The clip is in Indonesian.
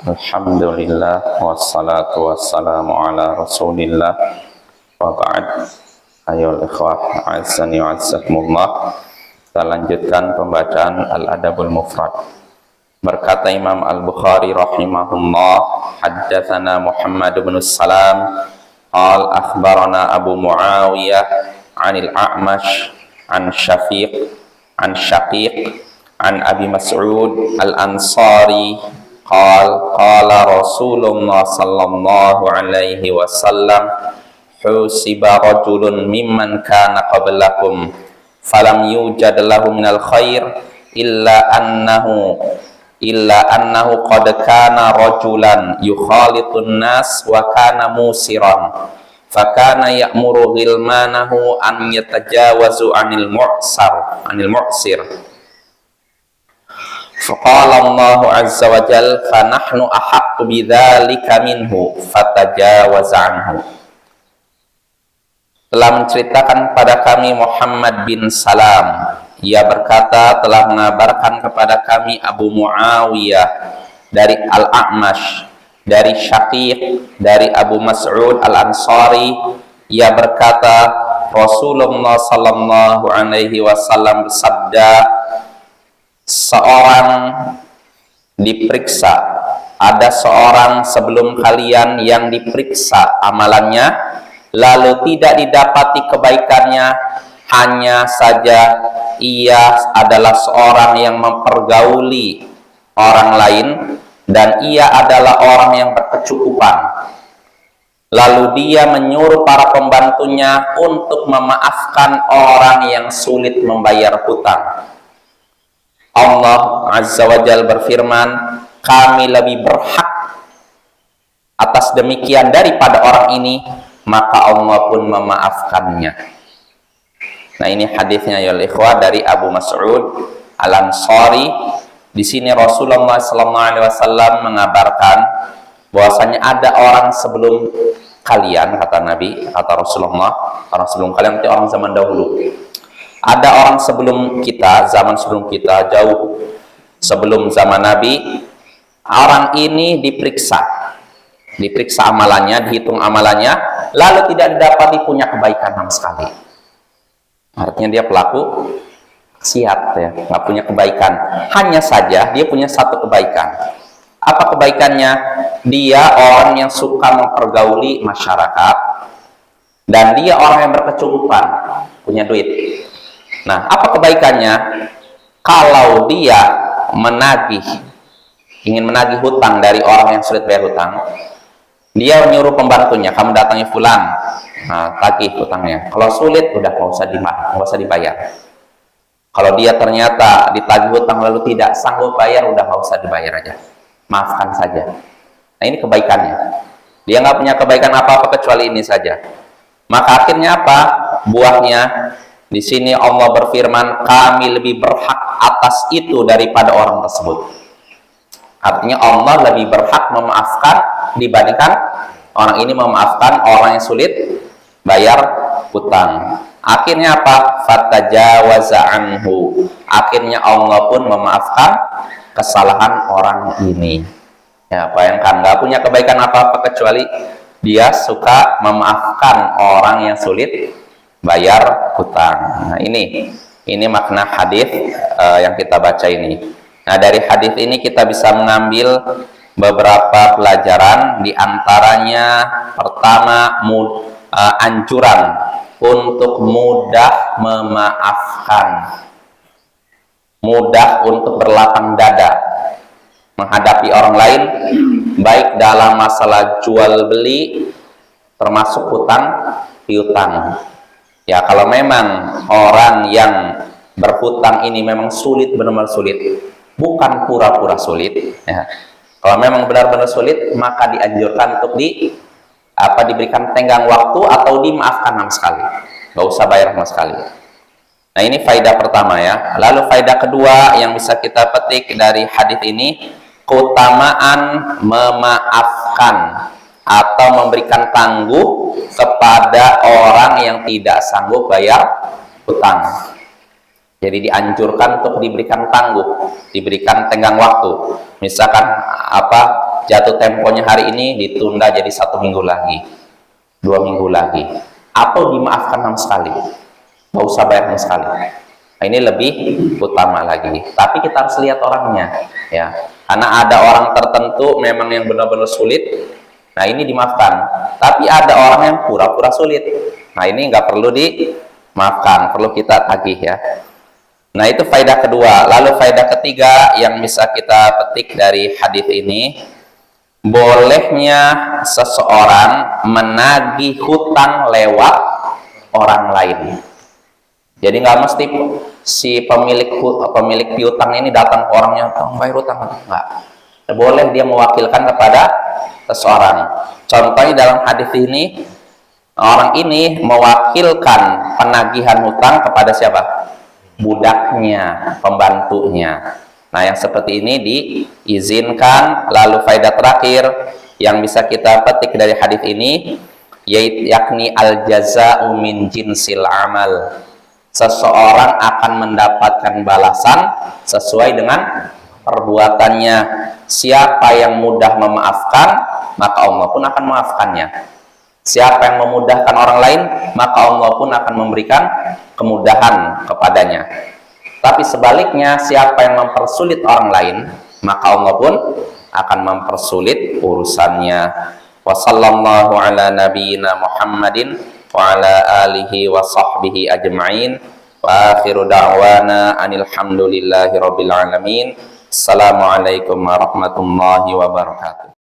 Alhamdulillah wassalatu wassalamu ala Rasulillah wa ba'd. Ayoul ikhwah a'azzani wa a'azzakumullah. Kita lanjutkan pembacaan Al-Adabul Mufrad. Berkata Imam Al-Bukhari rahimahullah, haddatsana Muhammad bin Salam qala akhbarana Abu Muawiyah 'anil A'mash an Shaqiq an Abi Mas'ud Al-Ansari qala Rasulullah sallallahu alaihi wasallam husiba rajulun mimman kana qablakum falam yujad lahu minal khair illa annahu qad kana rajulan yukhalitun nas wa kana musiran fakana ya'muru ghilmanahu an yatajawazu anil mu'sir faqala Allahu azza wa jalla fa nahnu ahaqqu bidzalika minhu fatajawaza anhu. Telah menceritakan kepada kami Muhammad bin Salam, ia berkata telah mengabarkan kepada kami Abu Muawiyah dari Al-A'mash, dari Shaqiq, dari Abu Mas'ud Al-Ansari, ia berkata Rasulullah sallallahu alaihi wasallam bersabda, seorang diperiksa, ada seorang sebelum kalian yang diperiksa amalannya lalu tidak didapati kebaikannya, hanya saja ia adalah seorang yang mempergauli orang lain dan ia adalah orang yang berkecukupan. Lalu dia menyuruh para pembantunya untuk memaafkan orang yang sulit membayar hutang. Allah Azza wa Jalla berfirman, kami lebih berhak atas demikian daripada orang ini, maka Allah pun memaafkannya. Nah, ini hadisnya ya ikhwah dari Abu Mas'ud Al-Ansari. Di sini Rasulullah SAW mengabarkan bahwasanya ada orang sebelum kalian, kata Nabi, kata Rasulullah, orang sebelum kalian itu orang zaman dahulu. Ada orang sebelum kita, zaman sebelum kita, jauh sebelum zaman Nabi, orang ini diperiksa amalannya, dihitung amalannya, lalu tidak didapati punya kebaikan sama sekali. Artinya dia pelaku maksiat, ya, nggak punya kebaikan. Hanya saja dia punya satu kebaikan. Apa kebaikannya? Dia orang yang suka mempergauli masyarakat dan dia orang yang berkecukupan, punya duit. Nah, apa kebaikannya? Kalau dia ingin menagih hutang dari orang yang sulit bayar hutang, dia menyuruh pembantunya, kamu datangi fulan, nah, tagih hutangnya. Kalau sulit, udah nggak usah dibayar. Kalau dia ternyata ditagih hutang lalu tidak sanggup bayar, udah nggak usah dibayar aja, maafkan saja. Nah, ini kebaikannya. Dia nggak punya kebaikan apa-apa kecuali ini saja. Maka akhirnya apa? Buahnya di sini Allah berfirman, kami lebih berhak atas itu daripada orang tersebut. Artinya Allah lebih berhak memaafkan dibandingkan orang ini memaafkan orang yang sulit bayar hutang. Akhirnya apa? Fatajawaza anhu. Akhirnya Allah pun memaafkan kesalahan orang ini. Ya, bayangkan, nggak punya kebaikan apa-apa kecuali dia suka memaafkan orang yang sulit bayar hutang. Nah, ini makna hadis yang kita baca ini. Nah, dari hadis ini kita bisa mengambil beberapa pelajaran, di antaranya pertama anjuran untuk mudah memaafkan, mudah untuk berlapang dada menghadapi orang lain, baik dalam masalah jual beli termasuk hutang piutang. Ya, kalau memang orang yang berhutang ini memang sulit, benar-benar sulit, bukan pura-pura sulit, ya. Kalau memang benar-benar sulit, maka dianjurkan untuk diberikan tenggang waktu atau dimaafkan sama sekali, nggak usah bayar sama sekali. Nah, ini faedah pertama, ya. Lalu faedah kedua yang bisa kita petik dari hadis ini, keutamaan memaafkan atau memberikan tangguh kepada orang yang tidak sanggup bayar hutang. Jadi dianjurkan untuk diberikan tangguh, diberikan tenggang waktu. Misalkan jatuh temponya hari ini ditunda jadi 1 minggu lagi, 2 minggu lagi, atau dimaafkan sama sekali, nggak usah bayar sama sekali. Nah, ini lebih utama lagi. Tapi kita harus lihat orangnya, ya. Karena ada orang tertentu memang yang benar-benar sulit. Nah, ini dimaafkan. Tapi ada orang yang pura-pura sulit. Nah, ini nggak perlu dimaafkan, perlu kita tagih, ya. Nah, itu faedah kedua. Lalu faedah ketiga yang bisa kita petik dari hadis ini, bolehnya seseorang menagih hutang lewat orang lain. Jadi nggak mesti si pemilik piutang ini datang ke orangnya, bayar hutang, nggak. Boleh dia mewakilkan kepada seseorang. Contohnya dalam hadis ini, orang ini mewakilkan penagihan hutang kepada siapa? Budaknya, pembantunya. Nah, yang seperti ini diizinkan. Lalu faedah terakhir yang bisa kita petik dari hadis ini, yakni al-jaza'u min jinsil amal. Seseorang akan mendapatkan balasan sesuai dengan perbuatannya. Siapa yang mudah memaafkan, maka Allah pun akan memaafkannya. Siapa yang memudahkan orang lain, maka Allah pun akan memberikan kemudahan kepadanya. Tapi sebaliknya, siapa yang mempersulit orang lain, maka Allah pun akan mempersulit urusannya. Wa sallallahu ala nabiyyina Muhammadin wa ala alihi wa sahbihi ajma'in. Wa akhiru da'wana anil hamdulillahi rabbil alamin. Assalamualaikum warahmatullahi wabarakatuh.